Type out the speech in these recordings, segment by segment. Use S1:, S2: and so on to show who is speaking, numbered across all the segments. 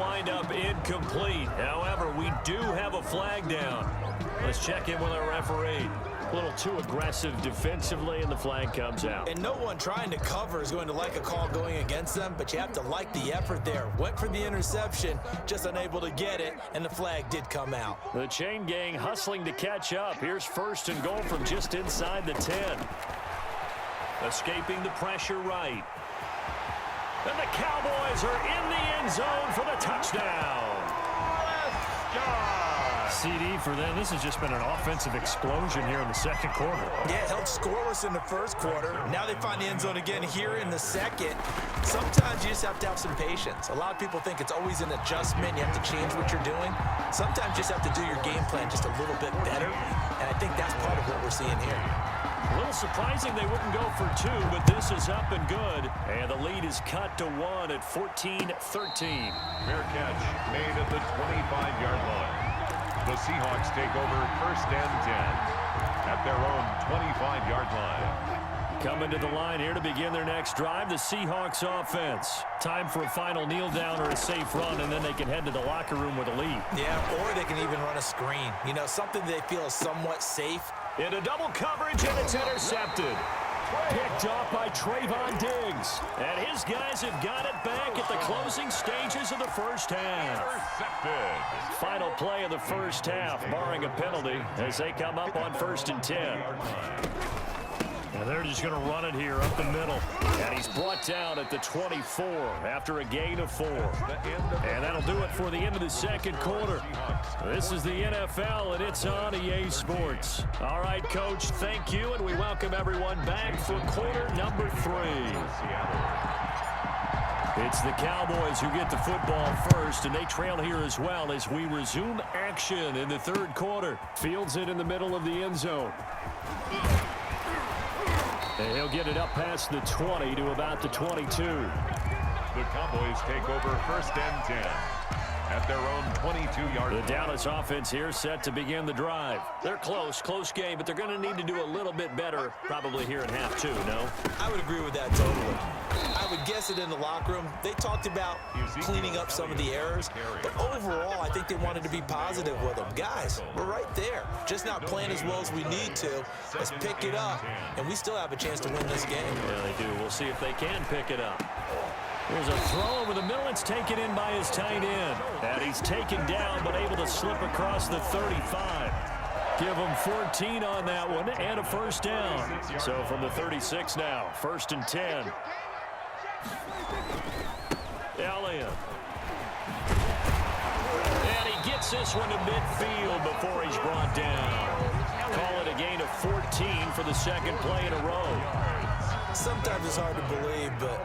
S1: wind up incomplete. However, we do have a flag down. Let's check in with our referee. A little too aggressive defensively, and the flag comes out.
S2: And no one trying to cover is going to like a call going against them, but you have to like the effort there. Went for the interception, just unable to get it, and the flag did come out.
S1: The chain gang hustling to catch up. Here's 1st and goal from just inside the 10. Escaping the pressure right. And the Cowboys are in the end zone for the touchdown. CD for them. This has just been an offensive explosion here in the second quarter.
S2: Yeah, held scoreless in the first quarter. Now they find the end zone again here in the second. Sometimes you just have to have some patience. A lot of people think it's always an adjustment. You have to change what you're doing. Sometimes you just have to do your game plan just a little bit better. And I think that's part of what we're seeing here.
S1: A little surprising they wouldn't go for 2, but this is up and good. And the lead is cut to 1 at 14-13.
S3: Fair catch made at the 25-yard line. The Seahawks take over 1st and 10 at their own 25-yard line.
S1: Coming to the line here to begin their next drive, the Seahawks offense. Time for a final kneel down or a safe run, and then they can head to the locker room with a lead.
S2: Yeah, or they can even run a screen. You know, something they feel is somewhat safe.
S1: Into double coverage, and it's intercepted. Picked off by Trayvon Diggs. And his guys have got it back at the closing stages of the first half.
S3: Intercepted.
S1: Final play of the first half, barring a penalty, as they come up on 1st and 10. And they're just going to run it here up the middle. And he's brought down at the 24 after a gain of 4. And that'll do it for the end of the second quarter. This is the NFL, and it's on EA Sports. All right, Coach, thank you, and we welcome everyone back for quarter number 3. It's the Cowboys who get the football first, and they trail here as well as we resume action in the third quarter. Fields it in the middle of the end zone. And he'll get it up past the 20 to about the 22.
S3: The Cowboys take over 1st and 10 at their own 22-yard line.
S1: The Dallas offense here set to begin the drive. They're close game, but they're going to need to do a little bit better probably here in half 2, no?
S2: I would agree with that totally. I would guess it in the locker room. They talked about cleaning up some of the errors, but overall, I think they wanted to be positive with them. Guys, we're right there. Just not playing as well as we need to. Let's pick it up, and we still have a chance to win this game.
S1: Yeah, they do. We'll see if they can pick it up. There's a throw over the middle. It's taken in by his tight end. And he's taken down, but able to slip across the 35. Give him 14 on that one and a first down. So from the 36 now, 1st and 10. Elliott. And he gets this one to midfield before he's brought down. Call it a gain of 14 for the second play in a row.
S2: Sometimes it's hard to believe, but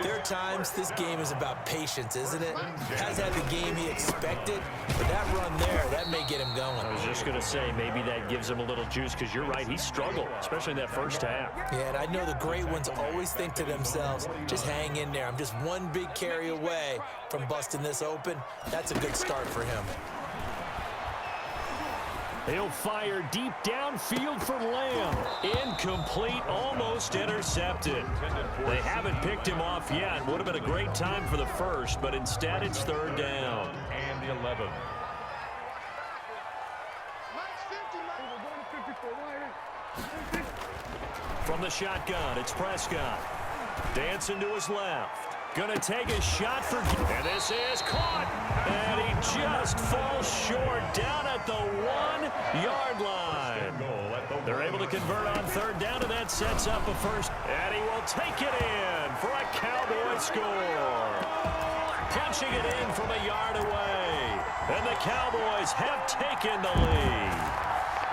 S2: there are times this game is about patience, isn't it? Has had the game he expected, but that run there, that may get him going.
S1: I was just going to say, maybe that gives him a little juice, because you're right, he struggled, especially in that first half.
S2: Yeah, and I know the great ones always think to themselves, just hang in there. I'm just one big carry away from busting this open. That's a good start for him.
S1: He'll fire deep downfield for Lamb. Incomplete, almost intercepted. They haven't picked him off yet. Would have been a great time for the first, but instead it's 3rd down.
S3: And 11.
S1: From the shotgun, it's Prescott. Dancing to his left. Gonna take a shot for... And this is caught. And he just falls short down at the 1-yard line. They're able to convert on 3rd down, and that sets up a first. And he will take it in for a Cowboy score. Punching it in from a yard away. And the Cowboys have taken the lead.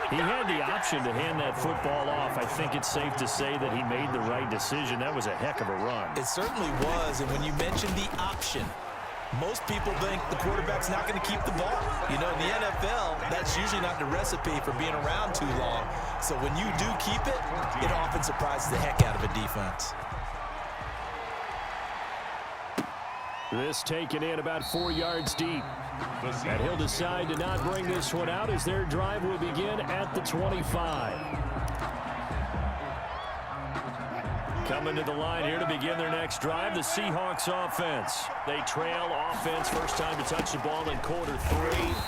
S1: He had the option to hand that football off. I think it's safe to say that he made the right decision. That was a heck of a run.
S2: It certainly was, and when you mentioned the option, most people think the quarterback's not going to keep the ball. You know, in the NFL, that's usually not the recipe for being around too long. So when you do keep it, it often surprises the heck out of a defense.
S1: This taken in about 4 yards deep. And he'll decide to not bring this one out as their drive will begin at the 25. Coming Coming to the line here to begin their next drive, the Seahawks offense. They trail offense, first time to touch the ball in quarter 3,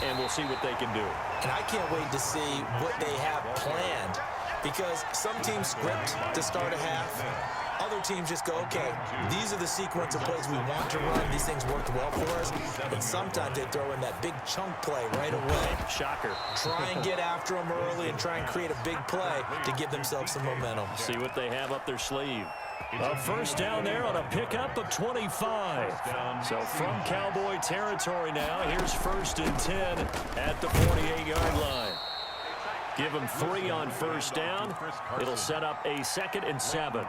S1: and we'll see what they can do.
S2: And I can't wait to see what they have planned, because some teams script to start a half. Other teams just go, okay, these are the sequence of plays we want to run. These things worked well for us. And sometimes they throw in that big chunk play right away.
S1: Shocker.
S2: Try and get after them early and try and create a big play to give themselves some momentum.
S1: See what they have up their sleeve. A first down there on a pickup of 25. So from Cowboy territory now, here's 1st and 10 at the 48-yard line. Give them 3 on first down. It'll set up a 2nd and 7.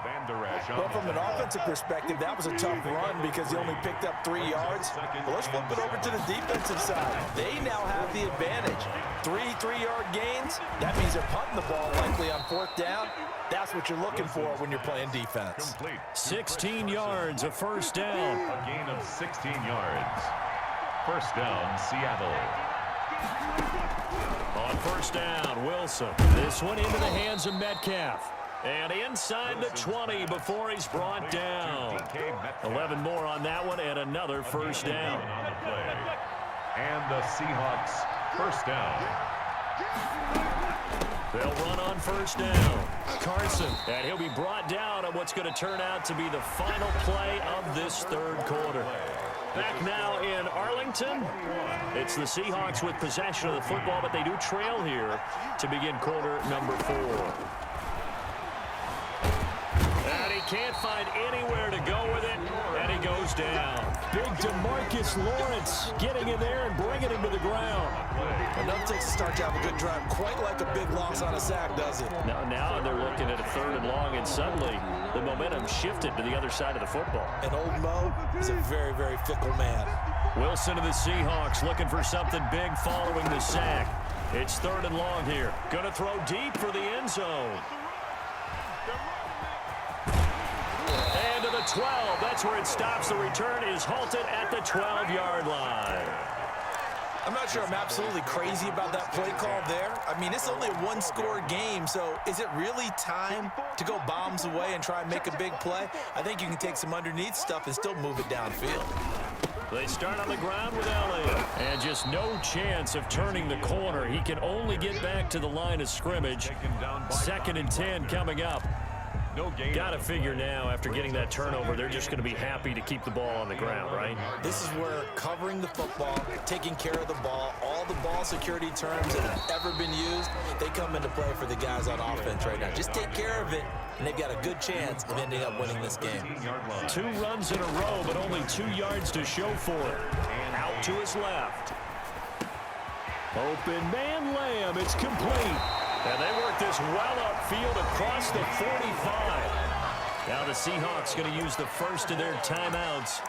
S2: Well, from an offensive perspective, that was a tough run because he only picked up 3 yards. Well, let's flip it over to the defensive side. They now have the advantage. 3 3-yard gains. That means they're punting the ball likely on 4th down. That's what you're looking for when you're playing defense.
S1: 16 yards, a first down.
S3: A gain of 16 yards. First down, Seattle.
S1: On first down, Wilson. This one into the hands of Metcalf. And inside the 20 before he's brought down. 11 more on that one and another first down.
S3: And the Seahawks first down.
S1: They'll run on first down. Carson, and he'll be brought down on what's going to turn out to be the final play of this 3rd quarter. Back now in Arlington. It's the Seahawks with possession of the football, but they do trail here to begin quarter number 4. And he can't find anywhere to go with it, and he goes down. Big DeMarcus Lawrence getting in there and bringing him to the ground.
S2: Enough takes to start to have a good drive, quite like a big loss on a sack, does it?
S1: Now they're looking at a 3rd and long, and suddenly the momentum shifted to the other side of the football.
S2: And old Mo is a very, very fickle man.
S1: Wilson of the Seahawks looking for something big following the sack. It's 3rd and long here. Going to throw deep for the end zone. And to the 12. That's where it stops. The return is halted at the 12-yard line.
S2: I'm not sure I'm absolutely crazy about that play call there. I mean, it's only a 1-score game, so is it really time to go bombs away and try and make a big play? I think you can take some underneath stuff and still move it downfield.
S1: They start on the ground with Elliott. And just no chance of turning the corner. He can only get back to the line of scrimmage. 2nd and 10 coming up. Got to figure now, after getting that turnover, they're just going to be happy to keep the ball on the ground, right?
S2: This is where covering the football, taking care of the ball, all the ball security terms that have ever been used, they come into play for the guys on offense right now. Just take care of it, and they've got a good chance of ending up winning this game.
S1: 2 runs in a row, but only 2 yards to show for it. Out to his left. Open man Lamb. It's complete. And they work this well upfield across the 45. Now the Seahawks going to use the first of their timeouts.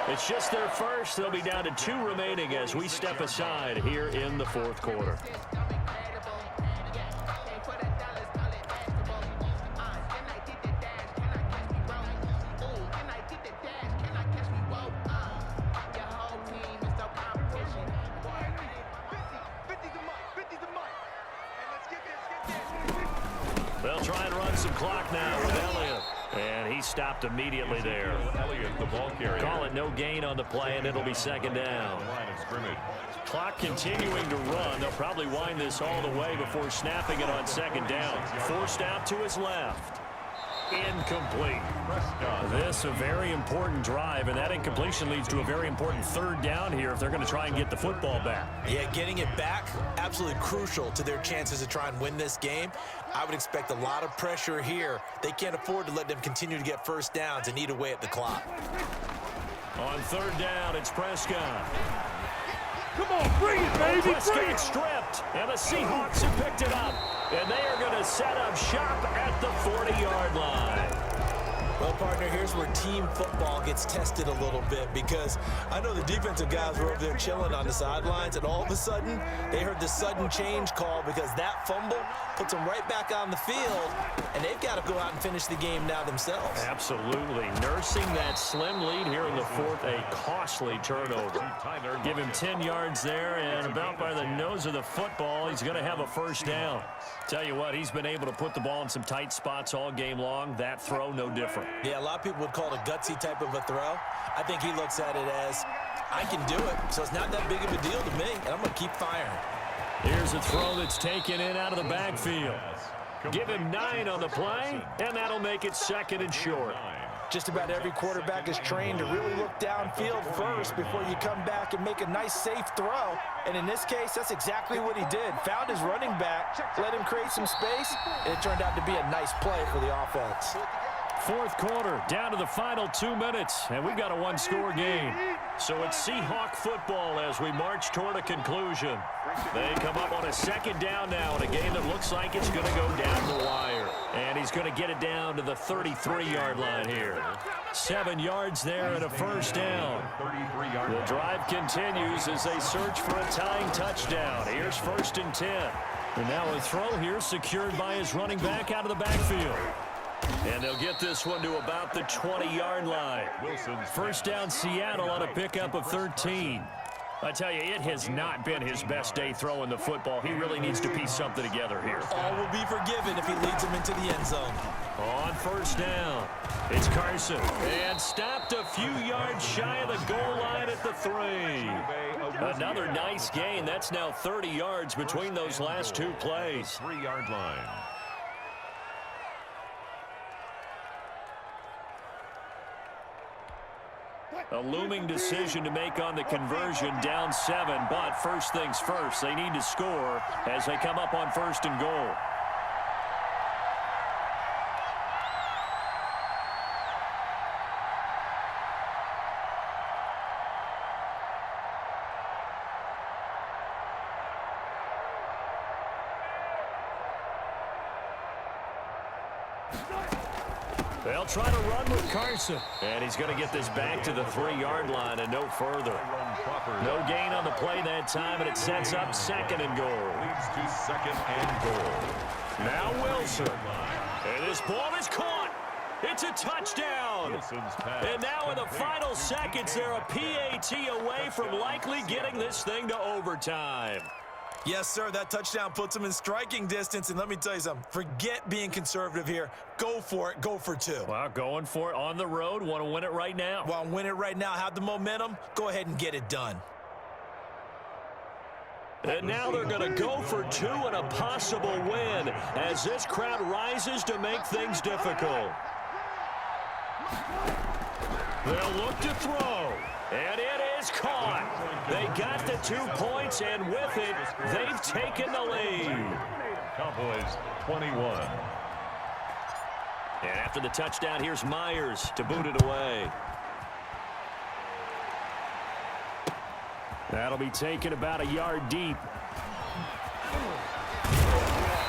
S1: It's just their first. They'll be down to 2 remaining as we step aside here in the 4th quarter. They'll try and run some clock now with Elliott. And he stopped immediately there.
S3: Elliott, the ball carrier.
S1: Call it no gain on the play, and it'll be 2nd down.
S3: Line of scrimmage.
S1: Clock continuing to run. They'll probably wind this all the way before snapping it on 2nd down. Forced out to his left. Incomplete. This a very important drive, and that incompletion leads to a very important 3rd down here if they're going to try and get the football back.
S2: Yeah, getting it back, absolutely crucial to their chances to try and win this game. I would expect a lot of pressure here. They can't afford to let them continue to get first downs and eat away at the clock.
S1: On 3rd down, it's Prescott.
S4: Come on, bring it, baby, bring
S1: Prescott
S4: it!
S1: stripped, and the Seahawks have picked it up. And they are going to set up shop at the 40-yard line.
S2: Well, partner, here's where team football football gets tested a little bit, because I know the defensive guys were over there chilling on the sidelines, and all of a sudden they heard the sudden change call, because that fumble puts them right back on the field, and they've got to go out and finish the game now themselves.
S1: Absolutely. Nursing that slim lead here in the fourth, a costly turnover. Give him 10 yards there, and about by the nose of the football, he's going to have a first down. Tell you what, he's been able to put the ball in some tight spots all game long. That throw, no different.
S2: Yeah, a lot of people would call it a gutsy type of a throw. I think he looks at it as, I can do it, so it's not that big of a deal to me, and I'm going to keep firing.
S1: Here's a throw that's taken in out of the backfield. Give him 9 on the play, and that'll make it 2nd and short.
S2: Just about every quarterback is trained to really look downfield first before you come back and make a nice, safe throw. And in this case, that's exactly what he did. Found his running back, let him create some space, and it turned out to be a nice play for the offense.
S1: Fourth quarter, down to the final 2 minutes, and we've got a one-score game. So it's Seahawk football as we march toward a conclusion. They come up on a 2nd down now in a game that looks like it's going to go down the wire. And he's going to get it down to the 33-yard line here. 7 yards there and a first down. The drive continues as they search for a tying touchdown. Here's 1st and 10. And now a throw here secured by his running back out of the backfield. And they'll get this one to about the 20-yard line. First down Seattle on a pickup of 13. I tell you, it has not been his best day throwing the football. He really needs to piece something together here.
S2: All will be forgiven if he leads them into the end zone.
S1: On first down, it's Carson. And stopped a few yards shy of the goal line at the 3. Another nice gain. That's now 30 yards between those last 2 plays.
S3: 3-yard line.
S1: A looming decision to make on the conversion, down 7, but first things first, they need to score as they come up on 1st and goal. They'll try to run with Carson. And he's going to get this back to the 3-yard line and no further. No gain on the play that time, and it sets up 2nd and goal.
S3: Leads to 2nd and goal.
S1: Now Wilson. And this ball is caught. It's a touchdown. And now in the final seconds, they're a PAT away from likely getting this thing to overtime.
S2: Yes, sir, that touchdown puts them in striking distance, and let me tell you something. Forget being conservative here. Go for it. Go for 2.
S1: Well, going for it on the road. Want to win it right now.
S2: Want to win it right now. Have the momentum. Go ahead and get it done.
S1: And now they're going to go for 2 and a possible win as this crowd rises to make things difficult. They'll look to throw. And it is caught. They got the 2 points, and with it, they've taken the lead.
S3: Cowboys 21.
S1: And after the touchdown, here's Myers to boot it away. That'll be taken about a yard deep.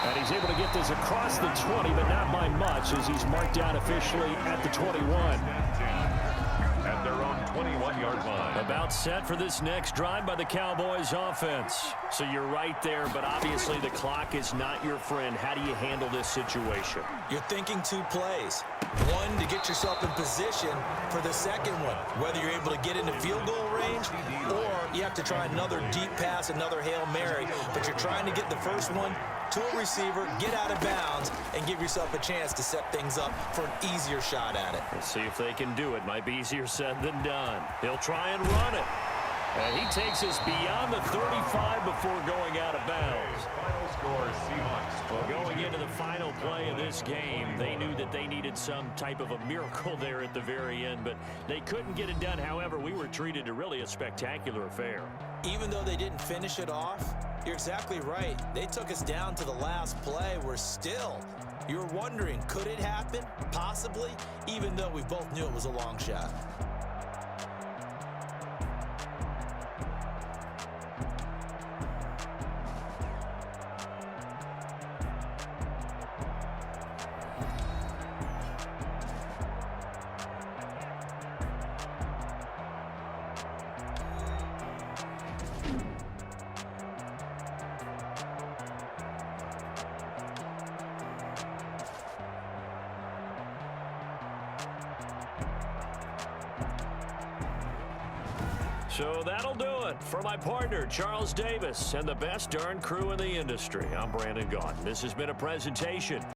S1: And he's able to get this across the 20, but not by much, as he's marked down officially at the 21.
S3: At their own 21-yard line.
S1: About set for this next drive by the Cowboys offense. So you're right there, but obviously the clock is not your friend. How do you handle this situation?
S2: You're thinking 2 plays. One, to get yourself in position for the second one, whether you're able to get into field goal range or you have to try another deep pass, another Hail Mary, but you're trying to get the first one to a receiver, get out of bounds, and give yourself a chance to set things up for an easier shot at it.
S1: Let's see if they can do it. Might be easier said than done. He'll try and run it. And he takes us beyond the 35 before going out of bounds.
S3: Final score, Seahawks.
S1: Well, going into the final play of this game, they knew that they needed some type of a miracle there at the very end, but they couldn't get it done. However, we were treated to really a spectacular affair.
S2: Even though they didn't finish it off, you're exactly right. They took us down to the last play. We're still, you're wondering, could it happen? Possibly, even though we both knew it was a long shot.
S1: So that'll do it for my partner, Charles Davis, and the best darn crew in the industry. I'm Brandon Gaudin. This has been a presentation